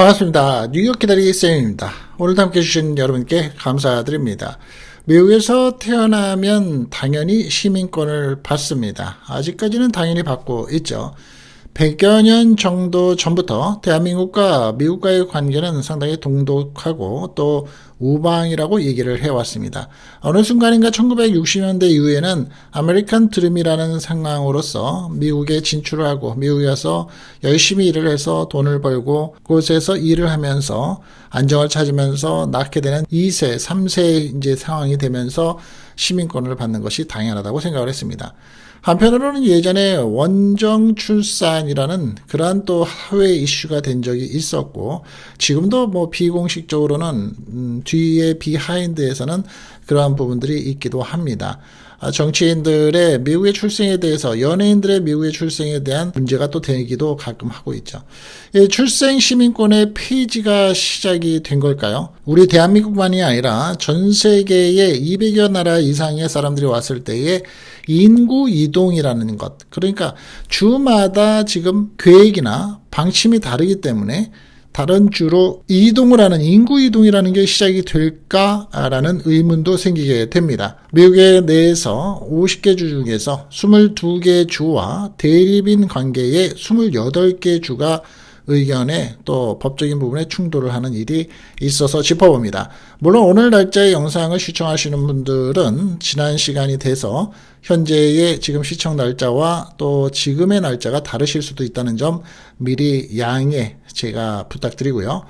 반갑습니다. 뉴욕 기다리기 쌤입니다. 오늘도 함께 해주신 여러분께 감사드립니다. 미국에서 태어나면 당연히 시민권을 받습니다. 아직까지는 당연히 받고 있죠. 100여 년 정도 전부터 대한민국과 미국과의 관계는 상당히 동독하고 또 우방이라고 얘기를 해왔습니다. 어느 순간인가 1960년대 이후에는 아메리칸 드림이라는 상황으로서 미국에 진출을 하고 미국에 가서 열심히 일을 해서 돈을 벌고 그곳에서 일을 하면서 안정을 찾으면서 낳게 되는 2세, 3세 이제 상황이 되면서 시민권을 받는 것이 당연하다고 생각을 했습니다. 한편으로는 예전에 원정 출산이라는 그러한 또 사회 이슈가 된 적이 있었고 지금도 뭐 비공식적으로는 뒤에 비하인드에서는 그러한 부분들이 있기도 합니다. 정치인들의 미국의 출생에 대해서 연예인들의 미국의 출생에 대한 문제가 또 되기도 가끔 하고 있죠. 출생 시민권의 폐지가 시작이 된 걸까요? 우리 대한민국만이 아니라 전 세계의 200여 나라 이상의 사람들이 왔을 때에 인구 이동이라는 것, 그러니까 주마다 지금 계획이나 방침이 다르기 때문에 다른 주로 이동을 하는 인구 이동이라는 게 시작이 될까라는 의문도 생기게 됩니다. 미국 내에서 50개 주 중에서 22개 주와 대립인 관계의 28개 주가 의견에 또 법적인 부분에 충돌을 하는 일이 있어서 짚어봅니다. 물론 오늘 날짜의 영상을 시청하시는 분들은 지난 시간이 돼서 현재의 지금 시청 날짜와 또 지금의 날짜가 다르실 수도 있다는 점 미리 양해 제가 부탁드리고요.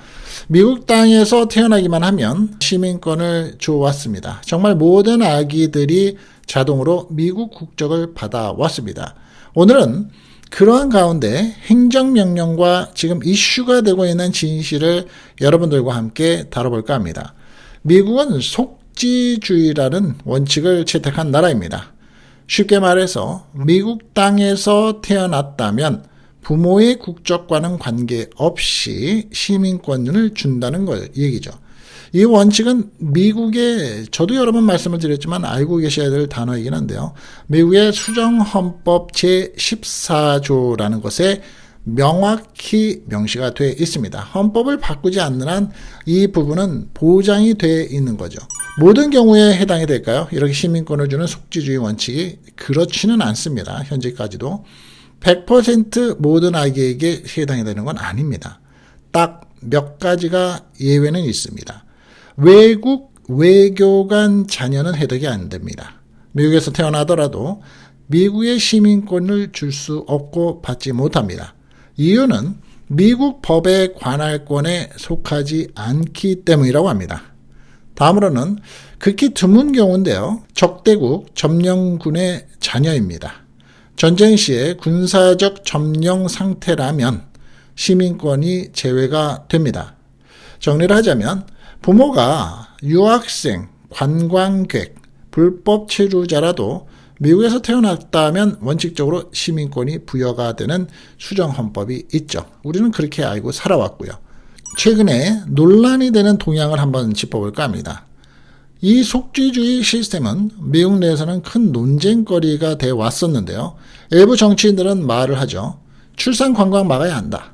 미국 땅에서 태어나기만 하면 시민권을 줘왔습니다. 정말 모든 아기들이 자동으로 미국 국적을 받아왔습니다. 오늘은 그러한 가운데 행정명령과 지금 이슈가 되고 있는 진실을 여러분들과 함께 다뤄볼까 합니다. 미국은 속지주의라는 원칙을 채택한 나라입니다. 쉽게 말해서 미국 땅에서 태어났다면 부모의 국적과는 관계없이 시민권을 준다는 걸 얘기죠. 이 원칙은 미국의 저도 여러 번 말씀을 드렸지만 알고 계셔야 될 단어이긴 한데요. 미국의 수정헌법 제14조라는 것에 명확히 명시가 되어 있습니다. 헌법을 바꾸지 않는 한 이 부분은 보장이 되어 있는 거죠. 모든 경우에 해당이 될까요? 이렇게 시민권을 주는 속지주의 원칙이 그렇지는 않습니다. 현재까지도 100% 모든 아기에게 해당이 되는 건 아닙니다. 딱 몇 가지가 예외는 있습니다. 외국 외교관 자녀는 혜택이 안 됩니다. 미국에서 태어나더라도 미국의 시민권을 줄 수 없고 받지 못합니다. 이유는 미국 법의 관할권에 속하지 않기 때문이라고 합니다. 다음으로는 극히 드문 경우인데요. 적대국 점령군의 자녀입니다. 전쟁 시에 군사적 점령 상태라면 시민권이 제외가 됩니다. 정리를 하자면 부모가 유학생, 관광객, 불법 체류자라도 미국에서 태어났다면 원칙적으로 시민권이 부여가 되는 수정헌법이 있죠. 우리는 그렇게 알고 살아왔고요. 최근에 논란이 되는 동향을 한번 짚어볼까 합니다. 이 속지주의 시스템은 미국 내에서는 큰 논쟁거리가 되어 왔었는데요. 일부 정치인들은 말을 하죠. 출산 관광 막아야 한다.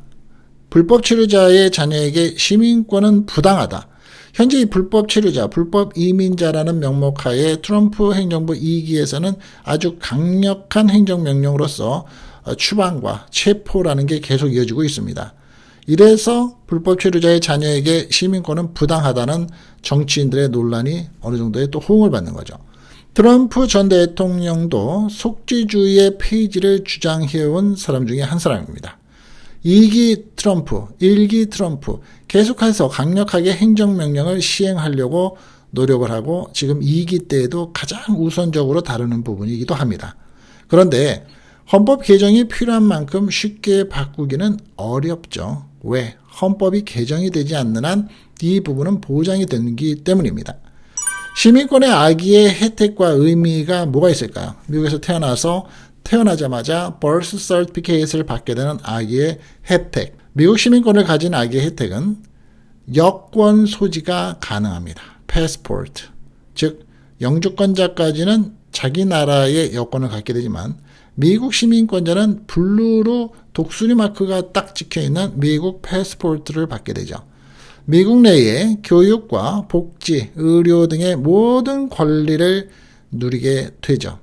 불법 체류자의 자녀에게 시민권은 부당하다. 현재 이 불법 체류자, 불법 이민자라는 명목하에 트럼프 행정부 2기에서는 아주 강력한 행정명령으로서 추방과 체포라는 게 계속 이어지고 있습니다. 이래서 불법 체류자의 자녀에게 시민권은 부당하다는 정치인들의 논란이 어느 정도의 또 호응을 받는 거죠. 트럼프 전 대통령도 속지주의의 폐지를 주장해온 사람 중에 한 사람입니다. 2기 트럼프, 1기 트럼프 계속해서 강력하게 행정명령을 시행하려고 노력을 하고 지금 2기 때에도 가장 우선적으로 다루는 부분이기도 합니다. 그런데 헌법 개정이 필요한 만큼 쉽게 바꾸기는 어렵죠. 왜? 헌법이 개정이 되지 않는 한 이 부분은 보장이 되기 때문입니다. 시민권의 아기의 혜택과 의미가 뭐가 있을까요? 미국에서 태어나자마자 birth certificate을 받게 되는 아기의 혜택. 미국 시민권을 가진 아기의 혜택은 여권 소지가 가능합니다. passport. 즉 영주권자까지는 자기 나라의 여권을 갖게 되지만 미국 시민권자는 블루로 독수리 마크가 딱 찍혀있는 미국 패스포트를 받게 되죠. 미국 내에 교육과 복지, 의료 등의 모든 권리를 누리게 되죠.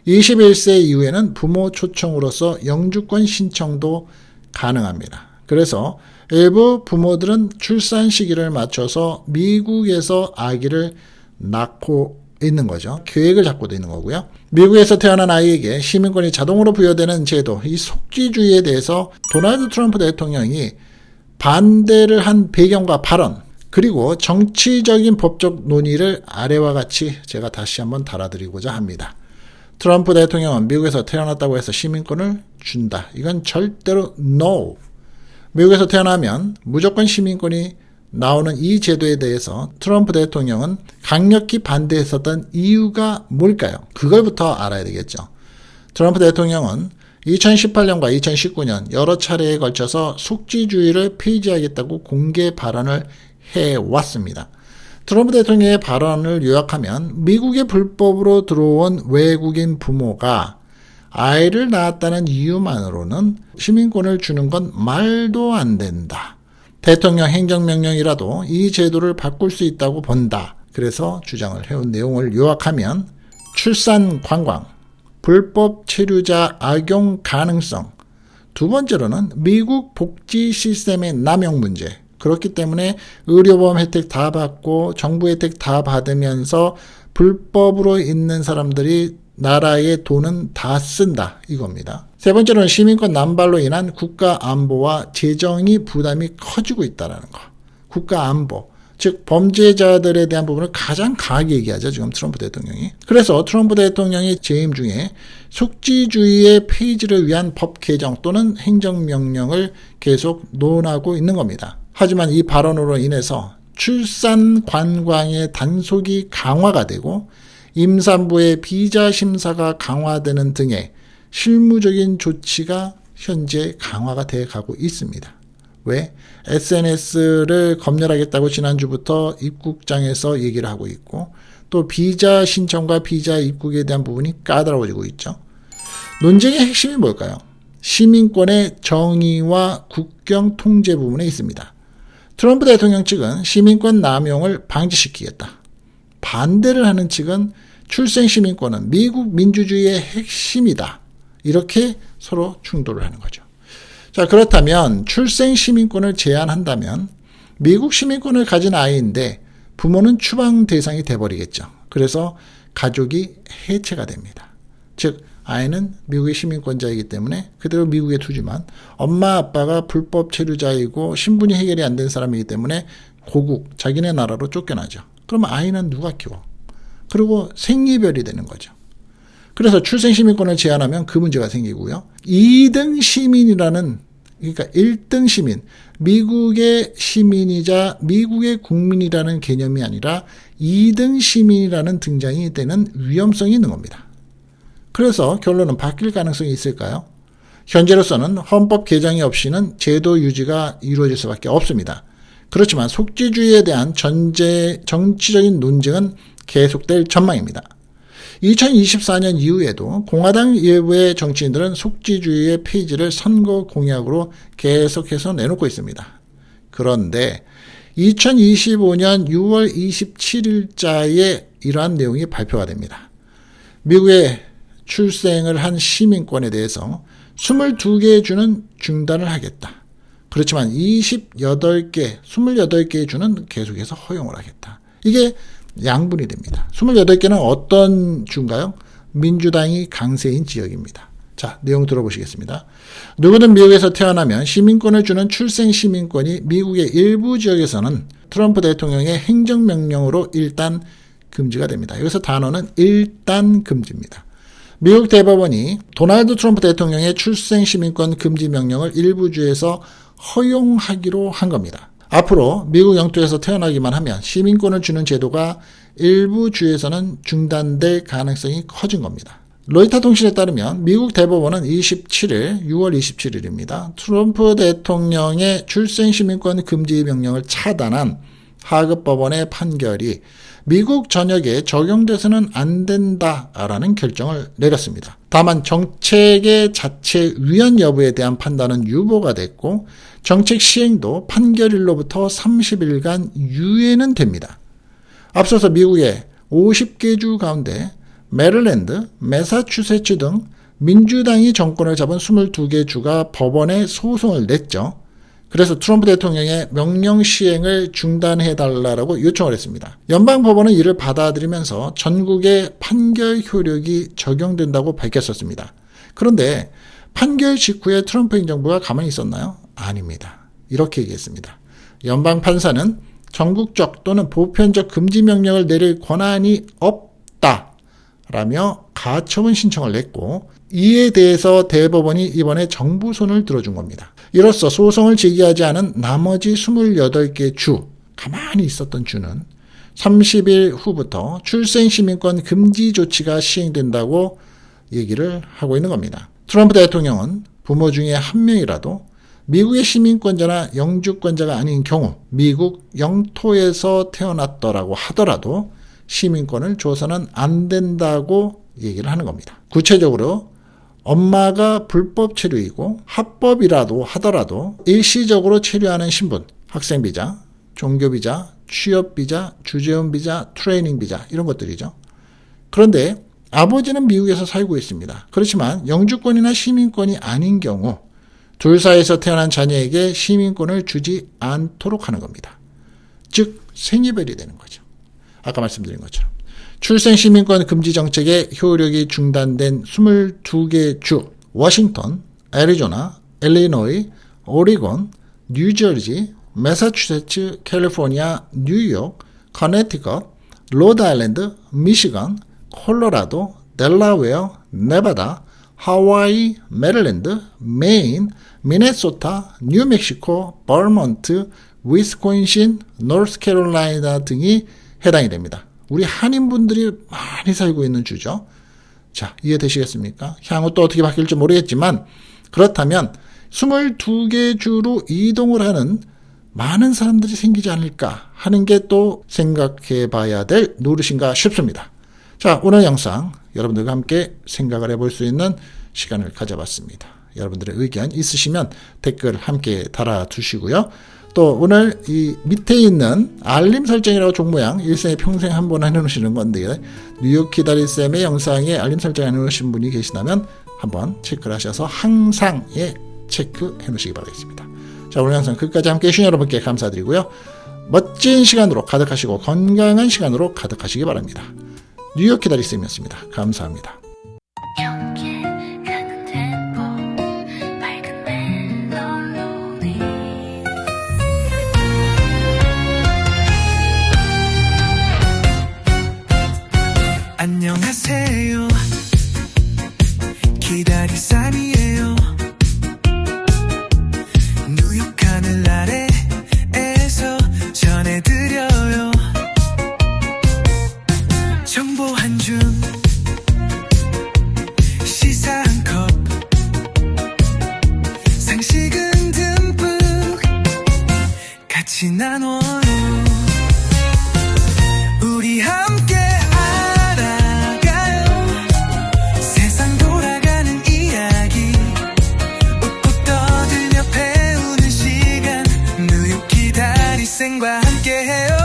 21세 이후에는 부모 초청으로서 영주권 신청도 가능합니다. 그래서 일부 부모들은 출산 시기를 맞춰서 미국에서 아기를 낳고 있는 거죠. 계획을 잡고도 있는 거고요. 미국에서 태어난 아이에게 시민권이 자동으로 부여되는 제도, 이 속지주의에 대해서 도널드 트럼프 대통령이 반대를 한 배경과 발언, 그리고 정치적인 법적 논의를 아래와 같이 제가 다시 한번 달아드리고자 합니다. 트럼프 대통령은 미국에서 태어났다고 해서 시민권을 준다. 이건 절대로 no. 미국에서 태어나면 무조건 시민권이 나오는 이 제도에 대해서 트럼프 대통령은 강력히 반대했었던 이유가 뭘까요? 그걸부터 알아야 되겠죠. 트럼프 대통령은 2018년과 2019년 여러 차례에 걸쳐서 속지주의를 폐지하겠다고 공개 발언을 해왔습니다. 트럼프 대통령의 발언을 요약하면 미국에 불법으로 들어온 외국인 부모가 아이를 낳았다는 이유만으로는 시민권을 주는 건 말도 안 된다. 대통령 행정명령이라도 이 제도를 바꿀 수 있다고 본다. 그래서 주장을 해온 내용을 요약하면 출산 관광, 불법 체류자 악용 가능성, 두 번째로는 미국 복지 시스템의 남용 문제. 그렇기 때문에 의료보험 혜택 다 받고 정부 혜택 다 받으면서 불법으로 있는 사람들이 나라의 돈은 다 쓴다 이겁니다. 세 번째로는 시민권 남발로 인한 국가 안보와 재정이 부담이 커지고 있다는 거. 국가 안보, 즉 범죄자들에 대한 부분을 가장 강하게 얘기하죠. 지금 트럼프 대통령이. 그래서 트럼프 대통령의 재임 중에 속지주의의 폐지를 위한 법 개정 또는 행정명령을 계속 논하고 있는 겁니다. 하지만 이 발언으로 인해서 출산 관광의 단속이 강화가 되고 임산부의 비자 심사가 강화되는 등의 실무적인 조치가 현재 강화가 돼 가고 있습니다. 왜? SNS를 검열하겠다고 지난주부터 입국장에서 얘기를 하고 있고 또 비자 신청과 비자 입국에 대한 부분이 까다로워지고 있죠. 논쟁의 핵심이 뭘까요? 시민권의 정의와 국경 통제 부분에 있습니다. 트럼프 대통령 측은 시민권 남용을 방지시키겠다. 반대를 하는 측은 출생시민권은 미국 민주주의의 핵심이다. 이렇게 서로 충돌을 하는 거죠. 자, 그렇다면 출생시민권을 제한한다면 미국 시민권을 가진 아이인데 부모는 추방 대상이 돼버리겠죠. 그래서 가족이 해체가 됩니다. 즉 아이는 미국의 시민권자이기 때문에 그대로 미국에 두지만 엄마 아빠가 불법 체류자이고 신분이 해결이 안 된 사람이기 때문에 고국 자기네 나라로 쫓겨나죠. 그러면 아이는 누가 키워? 그리고 생이별이 되는 거죠. 그래서 출생시민권을 제한하면 그 문제가 생기고요. 2등 시민이라는, 그러니까 1등 시민, 미국의 시민이자 미국의 국민이라는 개념이 아니라 2등 시민이라는 등장이 되는 위험성이 있는 겁니다. 그래서 결론은 바뀔 가능성이 있을까요? 현재로서는 헌법 개정이 없이는 제도 유지가 이루어질 수밖에 없습니다. 그렇지만 속지주의에 대한 정치적인 논쟁은 계속될 전망입니다. 2024년 이후에도 공화당 일부의 정치인들은 속지주의의 폐지를 선거 공약으로 계속해서 내놓고 있습니다. 그런데 2025년 6월 27일자에 이러한 내용이 발표가 됩니다. 미국에 출생을 한 시민권에 대해서 22개 주는 중단을 하겠다. 그렇지만 28개 주는 계속해서 허용을 하겠다. 이게 양분이 됩니다. 28개는 어떤 주인가요? 민주당이 강세인 지역입니다. 자, 내용 들어보시겠습니다. 누구든 미국에서 태어나면 시민권을 주는 출생 시민권이 미국의 일부 지역에서는 트럼프 대통령의 행정명령으로 일단 금지가 됩니다. 여기서 단어는 일단 금지입니다. 미국 대법원이 도널드 트럼프 대통령의 출생 시민권 금지 명령을 일부 주에서 허용하기로 한 겁니다. 앞으로 미국 영토에서 태어나기만 하면 시민권을 주는 제도가 일부 주에서는 중단될 가능성이 커진 겁니다. 로이터 통신에 따르면 미국 대법원은 6월 27일입니다. 트럼프 대통령의 출생시민권 금지 명령을 차단한 하급 법원의 판결이 미국 전역에 적용돼서는 안 된다라는 결정을 내렸습니다. 다만 정책의 자체 위헌 여부에 대한 판단은 유보가 됐고 정책 시행도 판결일로부터 30일간 유예는 됩니다. 앞서서 미국의 50개 주 가운데 메릴랜드, 매사추세츠 등 민주당이 정권을 잡은 22개 주가 법원에 소송을 냈죠. 그래서 트럼프 대통령의 명령 시행을 중단해달라고 요청을 했습니다. 연방법원은 이를 받아들이면서 전국에 판결 효력이 적용된다고 밝혔었습니다. 그런데 판결 직후에 트럼프 행정부가 가만히 있었나요? 아닙니다. 이렇게 얘기했습니다. 연방판사는 전국적 또는 보편적 금지 명령을 내릴 권한이 없다라며 가처분 신청을 냈고 이에 대해서 대법원이 이번에 정부 손을 들어준 겁니다. 이로써 소송을 제기하지 않은 나머지 28개 주, 가만히 있었던 주는 30일 후부터 출생시민권 금지 조치가 시행된다고 얘기를 하고 있는 겁니다. 트럼프 대통령은 부모 중에 한 명이라도 미국의 시민권자나 영주권자가 아닌 경우 미국 영토에서 태어났더라고 하더라도 시민권을 줘서는 안 된다고 얘기를 하는 겁니다. 구체적으로 엄마가 불법 체류이고 합법이라도 하더라도 일시적으로 체류하는 신분, 학생비자, 종교비자, 취업비자, 주재원비자, 트레이닝비자 이런 것들이죠. 그런데 아버지는 미국에서 살고 있습니다. 그렇지만 영주권이나 시민권이 아닌 경우 둘 사이에서 태어난 자녀에게 시민권을 주지 않도록 하는 겁니다. 즉 생이별이 되는 거죠. 아까 말씀드린 것처럼. 출생시민권 금지 정책의 효력이 중단된 22개 주, 워싱턴, 애리조나, 일리노이, 오리곤, 뉴저지, 매사추세츠, 캘리포니아, 뉴욕, 커네티컷, 로드아일랜드, 미시건, 콜로라도, 델라웨어, 네바다, 하와이, 메릴랜드, 메인, 미네소타, 뉴멕시코, 버몬트, 위스콘신, 노스캐롤라이나 등이 해당이 됩니다. 우리 한인분들이 많이 살고 있는 주죠. 자, 이해되시겠습니까? 향후 또 어떻게 바뀔지 모르겠지만 그렇다면 22개 주로 이동을 하는 많은 사람들이 생기지 않을까 하는 게 또 생각해 봐야 될 노릇인가 싶습니다. 자, 오늘 영상 여러분들과 함께 생각을 해볼 수 있는 시간을 가져봤습니다. 여러분들의 의견 있으시면 댓글 함께 달아주시고요. 또 오늘 이 밑에 있는 알림 설정이라고 종모양 일생에 평생 한 번 해놓으시는 건데요. 뉴욕 기다리쌤의 영상에 알림 설정 해놓으신 분이 계시다면 한번 체크를 하셔서 항상에 체크해 놓으시기 바라겠습니다. 자, 오늘 영상 끝까지 함께 해주신 여러분께 감사드리고요. 멋진 시간으로 가득하시고 건강한 시간으로 가득하시기 바랍니다. 뉴욕 기다리쌤이었습니다. 감사합니다. 안녕하세요. 기다리쌈이에요. 뉴욕 하늘 아래에서 전해드려요. 정보 한 줌, 시사 한 컵, 상식은 듬뿍 같이 나눠요. 우리 함께 과 함께해요.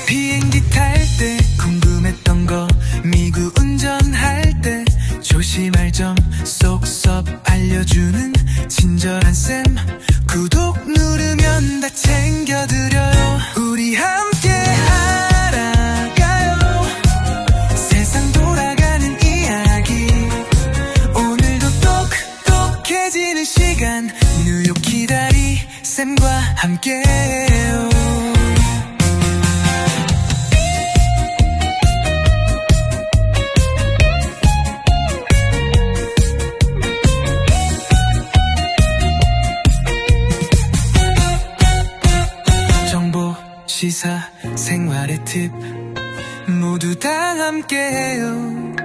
비행기 탈 때 궁금했던 거, 미국 운전할 때 조심할 점 쏙쏙 알려주는 친절한 쌤. 구독 누르면 다 챙겨드려요. 우리 함께 알아가요. 세상 돌아가는 이야기. 오늘도 똑똑해지는 시간. 뉴욕 기다리 쌤과 함께해요. 정보, 시사, 생활의 팁 모두 다 함께해요.